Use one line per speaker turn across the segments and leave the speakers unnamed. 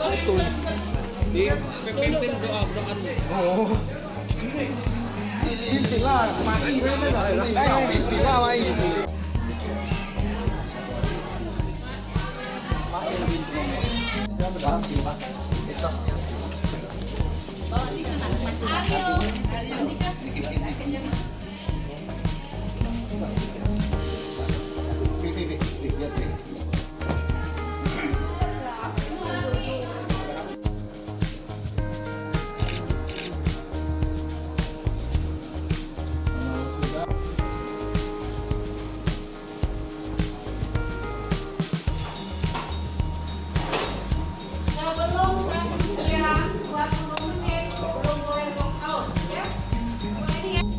Betul.
Di pimpin doa.
Oh. Pimpin lah, mati. Pimpin lah, mai.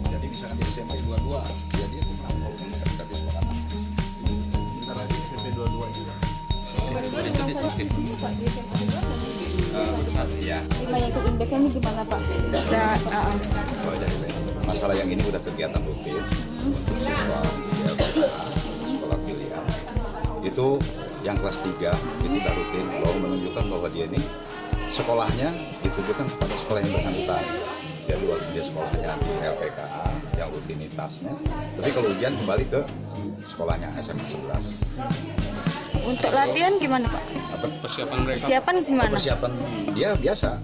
Jadi misalkan di SMP 22, jadi itu kalau bisa kita di sekolah.
Bentar lagi SMP 22 juga.
Ya.
Yang ikut indeknya ini gimana Pak?
Masalah yang ini udah kegiatan rutin siswa LPKA, sekolah pilihan. Itu yang kelas 3 itu udah rutin bahwa menunjukkan bahwa dia ini sekolahnya ditujukan kepada sekolah yang bersangkutan. Jadi walaupun dia sekolahnya di LPKA yang rutinitasnya, tapi kalau ujian kembali ke sekolahnya SMA 11.
Untuk latihan gimana Pak?
Persiapan mereka.
Persiapan gimana?
Persiapan dia biasa.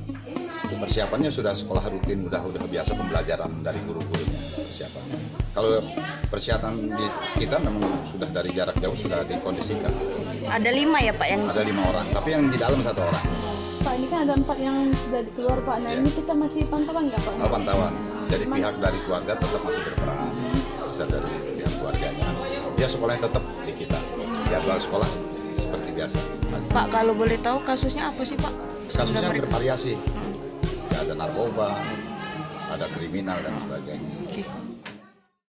Persiapannya sudah sekolah rutin, udah biasa pembelajaran dari guru-gurunya persiapannya. Kalau persiapan di kita memang sudah dari jarak jauh sudah dikondisikan.
Ada 5 ya Pak yang?
Ada 5 orang, tapi yang di dalam 1 orang.
Pak ini kan ada 4 yang sudah keluar Pak. Nah ini kita masih pantauan nggak Pak?
Pantauan. Jadi pihak dari keluarga tetap masih berperan. Bisa dari pihak keluarganya. Dia sekolahnya tetap di kita. Jadwal sekolah seperti biasa.
Pak kalau boleh tahu kasusnya apa sih Pak?
Kasusnya bervariasi. Ya, ada narkoba, ada kriminal dan sebagainya.
Oke.